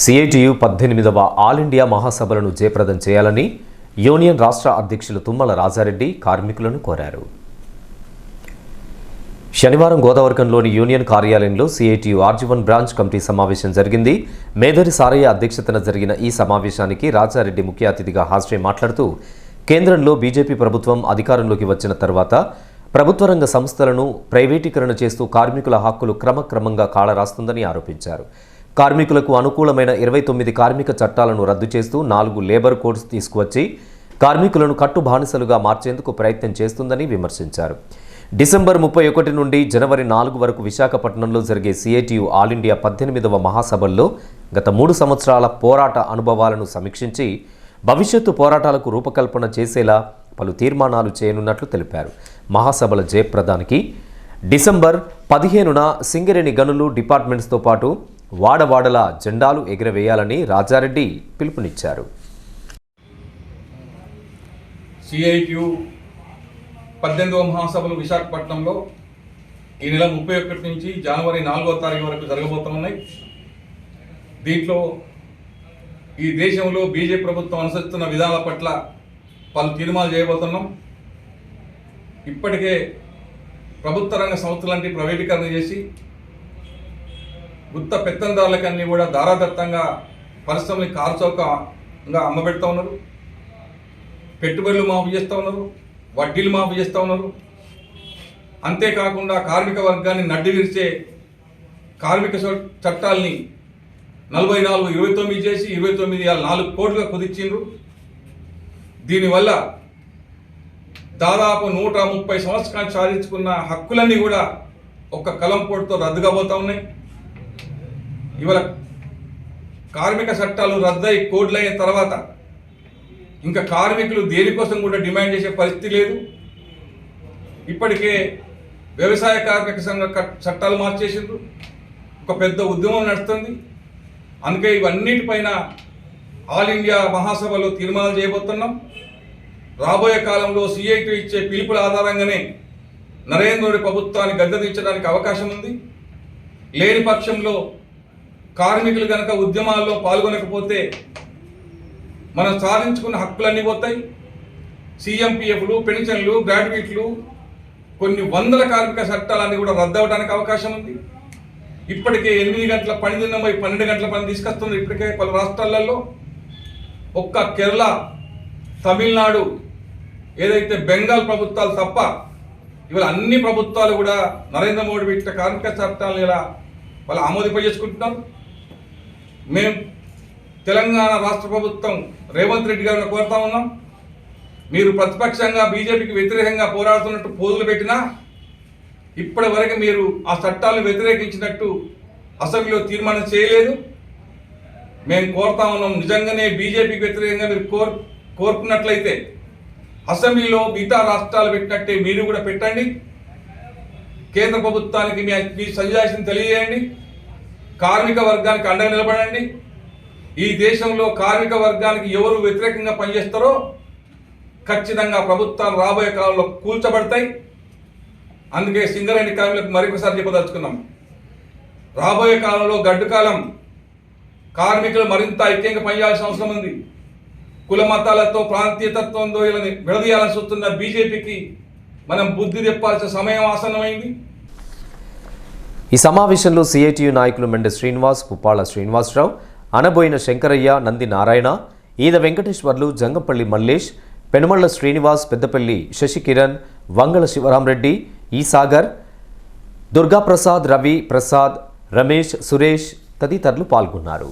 CITU 18వ all India మహాసభలను జయప్రదం చేయాలని union రాష్ట్ర అధ్యక్షులు తుమ్మల రాజారెడ్డి కార్మికులను కోరారు. శనివారం గోదావరికంలోని యూనియన్ కార్యాలయంలో సిఐటియు ఆర్జీవన్ బ్రాంచ్ కమిటీ సమావేశం జరిగింది. మేదరి సారయ్య అధ్యక్షతన జరిగిన ఈ సమావేశానికి రాజారెడ్డి ముఖ్య అతిథిగా హాజరై మాట్లాడుతూ కేంద్రంలో బీజేపీ ప్రభుత్వం అధికారంలోకి వచ్చిన తర్వాత ప్రభుత్వ రంగ సంస్థలను ప్రైవేటీకరణ చేస్తూ కార్మికుల హక్కులు క్రమక్రమంగా కాళరాస్తుందని ఆరోపించారు. కార్మికులకు అనుకూలమైన 29 కార్మిక చట్టాలను రద్దు చేస్తూ 4 లేబర్ కోడ్స్ తీసుకువచ్చి కార్మికులను కట్టు బానిసలుగా మార్చేందుకు ప్రయత్నం చేస్తుందని విమర్శించారు. డిసెంబర్ 31 నుండి జనవరి 4 వరకు విశాఖపట్నంలో జరిగే సిఐటియు ఆల్ ఇండియా 18వ మహాసభల్లో గత 3 సంవత్సరాల పోరాట అనుభవాలను సమీక్షించి భవిష్యత్తు పోరాటాలకు రూపకల్పన చేసేలా పలు తీర్మానాలు చేయనున్నట్లు తెలిపారు. మహాసభల జయప్రదానికి డిసెంబర్ 15న సింగరేణి గనులు డిపార్ట్మెంట్స్తో పాటు వాడవాడల జెండాలు ఎగురవేయాలని రాజారెడ్డి పిలుపునిచ్చారు. సిఐటియు 18వ మహాసభలు విశాఖపట్నంలో ఈ నెల 31 నుంచి జనవరి 4వ తారీఖు వరకు జరగబోతున్నాయి. దీంట్లో ఈ దేశంలో బీజేపీ ప్రభుత్వం అనుసరిస్తున్న విధానాల పట్ల పలు తీర్మానాలు చేయబోతున్నాం. ఇప్పటికే ప్రభుత్వ రంగ సంస్థలంటే ప్రైవేటీకరణ చేసి గుత్త పెత్తందారులకన్నీ కూడా దారాదత్తంగా పరిశ్రమని కారుచౌకగా అమ్మబెడతా ఉన్నారు. పెట్టుబడులు మాఫీ చేస్తూ ఉన్నారు, వడ్డీలు మాఫీ చేస్తూ ఉన్నారు. అంతేకాకుండా కార్మిక వర్గాన్ని నడ్డి విరిచే కార్మిక చట్టాలని 44, 29 చేసి 29 4 కోట్లుగా కుదిర్చిండ్రు. దీనివల్ల దాదాపు 130 సంవత్సరాలు సాధించుకున్న హక్కులన్నీ కూడా ఒక్క కలంపోటుతో రద్దుగా పోతా ఉన్నాయి. ఇవాళ కార్మిక చట్టాలు రద్దయి కోడ్లు అయిన తర్వాత ఇంకా కార్మికులు దేనికోసం కూడా డిమాండ్ చేసే పరిస్థితి లేదు. ఇప్పటికే వ్యవసాయ కార్మిక సంఘ చట్టాలు మార్చేసిండ్రు, ఒక పెద్ద ఉద్యమం నడుస్తుంది. అందుకే ఇవన్నిటిపైన ఆల్ ఇండియా మహాసభలో తీర్మానాలు చేయబోతున్నాం. రాబోయే కాలంలో సిఐటి ఇచ్చే పిలుపుల ఆధారంగానే నరేంద్ర మోడీ ప్రభుత్వాన్ని గద్దెదించడానికి అవకాశం ఉంది. లేని పక్షంలో కార్మికులు కనుక ఉద్యమాల్లో పాల్గొనకపోతే మనం సాధించుకున్న హక్కులన్నీ పోతాయి. సిఎంపిఎఫ్లు, పెన్షన్లు, గ్రాడ్యుయేట్లు, కొన్ని వందల కార్మిక చట్టాలన్నీ కూడా రద్దవడానికి అవకాశం ఉంది. ఇప్పటికే 8 గంటల పని దినమై 12 గంటల పని తీసుకొస్తున్నారు. ఇప్పటికే పలు రాష్ట్రాలలో ఒక్క కేరళ, తమిళనాడు, ఏదైతే బెంగాల్ ప్రభుత్వాలు తప్ప ఇవాళ అన్ని ప్రభుత్వాలు కూడా నరేంద్ర మోడీ పెట్టిన కార్మిక చట్టాలను ఇలా వాళ్ళు ఆమోదింపజేసుకుంటున్నారు. మేము తెలంగాణ రాష్ట్ర ప్రభుత్వం రేవంత్ రెడ్డి గారిని కోరుతా ఉన్నాం, మీరు ప్రతిపక్షంగా బీజేపీకి వ్యతిరేకంగా పోరాడుతున్నట్టు పోజులు పెట్టినా ఇప్పటి వరకు మీరు ఆ చట్టాలను వ్యతిరేకించినట్టు అసెంబ్లీలో తీర్మానం చేయలేదు. మేము కోరుతా ఉన్నాం, నిజంగానే బీజేపీకి వ్యతిరేకంగా మీరు కోరుకున్నట్లయితే అసెంబ్లీలో మిగతా రాష్ట్రాలు పెట్టినట్టే మీరు కూడా పెట్టండి. కేంద్ర ప్రభుత్వానికి మీ సజెషన్ తెలియజేయండి. కార్మిక వర్గానికి అండగా నిలబడండి. ఈ దేశంలో కార్మిక వర్గానికి ఎవరు వ్యతిరేకంగా పనిచేస్తారో ఖచ్చితంగా ప్రభుత్వాలు రాబోయే కాలంలో కూల్చబడతాయి. అందుకే సింగరేణి కార్మికులకు మరొకసారి చెప్పదలుచుకున్నాం, రాబోయే కాలంలో గడ్డు కాలం కార్మికులు మరింత ఐక్యంగా పనిచేయాల్సిన అవసరం ఉంది. కుల మతాలతో, ప్రాంతీయతత్వంతో ఇలా విడదీయాలని చూస్తున్న బీజేపీకి మనం బుద్ధి చెప్పాల్సిన సమయం ఆసన్నమైంది. ఈ సమావేశంలో సిఐటియు నాయకులు మెండె శ్రీనివాస్, పుప్పాళ్ల శ్రీనివాసరావు, అనబోయిన శంకరయ్య, నంది నారాయణ, ఈద వెంకటేశ్వర్లు, జంగంపల్లి మల్లేష్, పెనుమళ్ల శ్రీనివాస్, పెద్దపల్లి శశికిరణ్, వంగళ శివరామరెడ్డి, ఈ సాగర్, దుర్గాప్రసాద్, రవి ప్రసాద్, రమేష్, సురేష్ తదితరులు పాల్గొన్నారు.